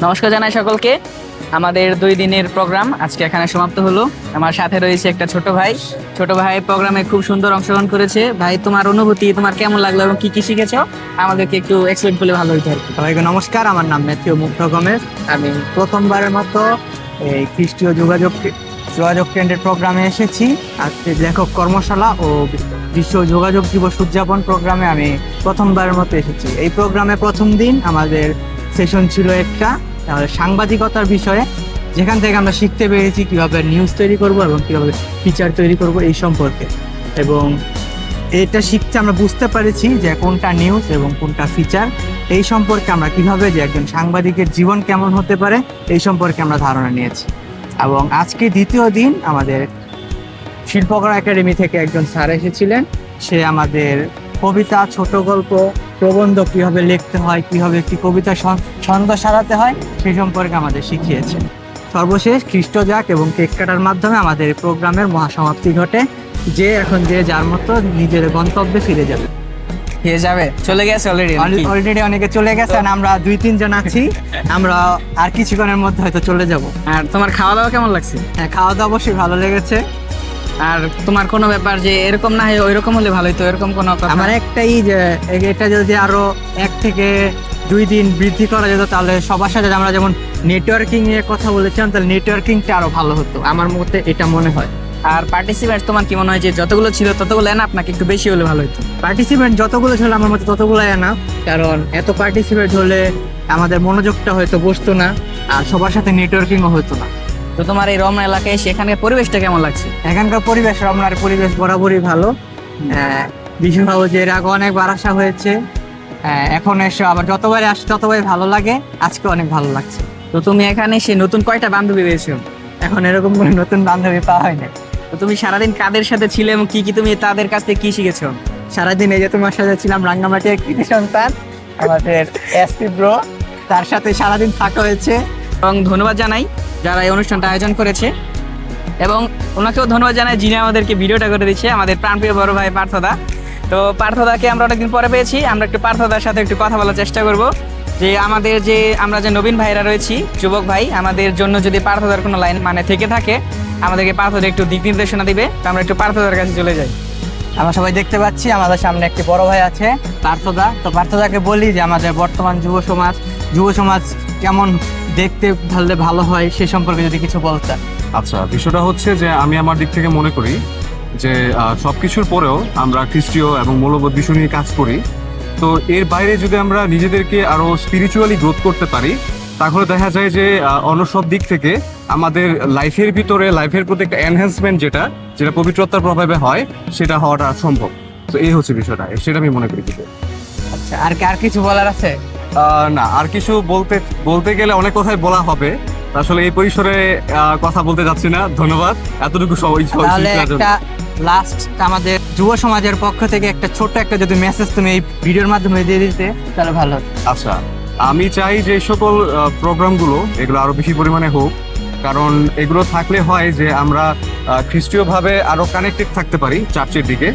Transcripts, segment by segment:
নমস্কার জানাই সকলকে। আমাদের 2 দিনের প্রোগ্রাম আজকে এখানে সমাপ্ত হলো। আমার সাথে রয়েছে একটা ছোট ভাই। ছোট ভাই প্রোগ্রামে খুব সুন্দর অংশগ্রহণ করেছে। ভাই, তোমার অনুভূতি, তোমার কেমন লাগলো এবং কি কি শিখেছো আমাদেরকে একটু এক্সপ্লেইন করলে ভালো হতো আর কি। সবাইকে নমস্কার, আমার নাম ম্যাথিউ মুগ্ধ গমেজ। আমি প্রথমবারের মতো এই খ্রিস্টীয় যোগাযোগ কেন্দ্রের প্রোগ্রামে এসেছি। আজকে লেখক কর্মশালা ও বিশ্ব যোগাযোগ দিবস উদযাপন প্রোগ্রামে আমি প্রথমবারের মতো এসেছি। এই প্রোগ্রামে প্রথম দিন আমাদের সেশন ছিল একটা সাংবাদিকতার বিষয়ে, যেখান থেকে আমরা শিখতে পেরেছি কিভাবে নিউজ তৈরি করব এবং কিভাবে ফিচার তৈরি করব এই সম্পর্কে। এবং এটা শিখতে আমরা বুঝতে পেরেছি যে কোনটা নিউজ এবং কোনটা ফিচার, এই সম্পর্কে আমরা কিভাবে যে একজন সাংবাদিকের জীবন কেমন হতে পারে এই সম্পর্কে আমরা ধারণা নিয়েছি। এবং আজকে দ্বিতীয় দিন আমাদের শিল্পকলা একাডেমি থেকে একজন স্যার এসেছিলেন। সে আমাদের কবিতা, ছোট গল্প, প্রবন্ধ কিভাবে লিখতে হয়, কিভাবে একটি কবিতা ছন্দ সাজাতে হয় সেই সম্পর্কে আমাদের শিখিয়েছেন। সর্বশেষ খ্রিস্টজাক এবং কেক কাটার মাধ্যমে আমাদের প্রোগ্রামের মহাসমাপ্তি ঘটে। যে এখন যে যার মতো নিজের গন্তব্যে ফিরে যাবে। চলে গেছে অলরেডি অনেকে চলে গেছে, আমরা 2-3 জন আছি। আমরা আর কিছুক্ষণের মধ্যে হয়তো চলে যাব। আর তোমার খাওয়া দাওয়া কেমন লাগছে? হ্যাঁ, খাওয়া দাওয়া অবশ্যই ভালো লেগেছে। আর তোমার কোনো ব্যাপার যে এরকম না হয় ওইরকম হলে ভালোই, তো এরকম কোনো কথা? আমার একটাই যে এটা যদি আরো 1 থেকে 2 দিন বৃদ্ধি করা যেত, তাহলে সবার সাথে আমরা যেমন নেটওয়ার্কিং এর কথা বলেছিলাম, তাহলে নেটওয়ার্কিংটা আরো ভালো হতো, আমার মতে এটা মনে হয়। আর পার্টিসিপেন্ট তোমার কি মনে হয় যে যতগুলো ছিল ততগুলো এনাফ নাকি একটু বেশি হলে ভালো হতো? পার্টিসিপেন্ট যতগুলো ছিল আমার মতে ততগুলো এনাফ, কারণ এত পার্টিসিপেন্ট হলে আমাদের মনোযোগটা হয়তো বসতো না আর সবার সাথে নেটওয়ার্কিংও হতো না। তো তোমার এই রমনা এলাকায় সেখানকার পরিবেশটা কেমন লাগছে? এখানকার পরিবেশ, রমনার পরিবেশ বরাবরই ভালো। বিশেষভাবে যে এর আগে অনেকবার আসা হয়েছে, এখন এসে আবার যতবারই আসে ততবারই ভালো লাগে। আজকে অনেক ভালো লাগছে। তো তুমি এখানে সে নতুন কয়টা বান্ধবী পেয়েছো? এখন এরকম কোনো নতুন বান্ধবী পাওয়া হয় না। তো তুমি সারাদিন কাদের সাথে ছিলে এবং কি কি তুমি তাদের কাছ থেকে কি শিখেছো? সারাদিন এই যে তোমার সাথে ছিলাম, রাঙ্গামাটির এক কৃতি সন্তান আমাদের এসপি ব্রো, তার সাথে সারাদিন থাকা হয়েছে। এবং ধন্যবাদ জানাই যারা এই অনুষ্ঠানটা আয়োজন করেছে, এবং ওনাকেও ধন্যবাদ জানাই যিনি আমাদেরকে ভিডিওটা করে দিচ্ছে, আমাদের প্রাণপ্রিয় বড় ভাই পার্থদা। তো পার্থদাকে আমরা অনেকদিন পরে পেয়েছি। আমরা একটু পার্থদার সাথে একটু কথা বলার চেষ্টা করব যে আমরা যে নবীন ভাইরা রয়েছি, যুবক ভাই, আমাদের জন্য যদি পার্থদার কোনো লাইন মানে থেকে থাকে, আমাদেরকে পার্থদা একটু দিক নির্দেশনা দিবে। তো আমরা একটু পার্থদার কাছে চলে যাই। আমরা সবাই দেখতে পাচ্ছি আমাদের সামনে একটি বড় ভাই আছে, পার্থদা। তো পার্থদাকে বলি যে আমাদের বর্তমান যুব সমাজ কেমন দেখতে ভালো হয় সে সম্পর্কে যদি কিছু বলতেন। আচ্ছা, বিষয়টা হচ্ছে যে আমি আমার দিক থেকে মনে করি যে সবকিছুর পরেও আমরা খ্রিস্টীয় এবং মূল্যবোধ বিষয় নিয়ে কাজ করি। তো এর বাইরে যদি আমরা নিজেদেরকে আরো স্পিরিচুয়ালি গ্রোথ করতে পারি, তাহলে দেখা যায় যে অন্য সব দিক থেকে আমাদের লাইফের প্রতি একটা এনহ্যান্সমেন্ট যেটা পবিত্রতার প্রভাবে হয়, সেটা হওয়াটা সম্ভব। তো এই হচ্ছে বিষয়টা, সেটা আমি মনে করি। আচ্ছা, আর কিছু বলার আছে? না, আর কিছু বলতে গেলে অনেক কথাই বলা হবে, আসলে এই পরিসরে কথা বলতে যাচ্ছি না। ধন্যবাদ এতটুকু তাহলে একটা লাস্ট আমাদের যুব সমাজের পক্ষ থেকে একটা ছোট্ট একটা যদি মেসেজ তুমি এই ভিডিওর মাধ্যমে দিয়ে দিতে তাহলে ভালো হতো। আচ্ছা, আমি চাই যে সকল প্রোগ্রামগুলো এগুলো আরো বেশি পরিমাণে হোক, কারণ এগুলো থাকলে হয় যে আমরা খ্রিস্টীয়ভাবে আরো কানেক্টেড থাকতে পারি চার্চের দিকে।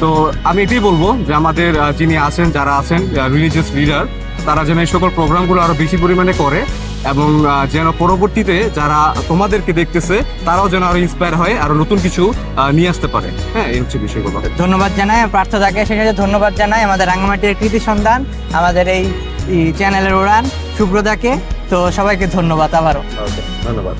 তো আমি এটাই বলবো যে আমাদের যারা আছেন রিলিজিয়াস লিডার, তারা যেন এই সকল প্রোগ্রামগুলো আরো বেশি পরিমাণে করে, এবং যেন পরবর্তীতে যারা তোমাদেরকে দেখতেছে তারাও যেন আরো ইন্সপায়ার হয়, আরো নতুন কিছু নিয়ে আসতে পারে। হ্যাঁ, এই হচ্ছে বিষয়গুলো। ধন্যবাদ জানাই পার্থদাকে, সেক্ষেত্রে ধন্যবাদ জানাই আমাদের রাঙ্গামাটির কৃতি সন্তান, আমাদের এই চ্যানেলের উড়ান সুব্রতাকে। তো সবাইকে ধন্যবাদ আবারও। ধন্যবাদ।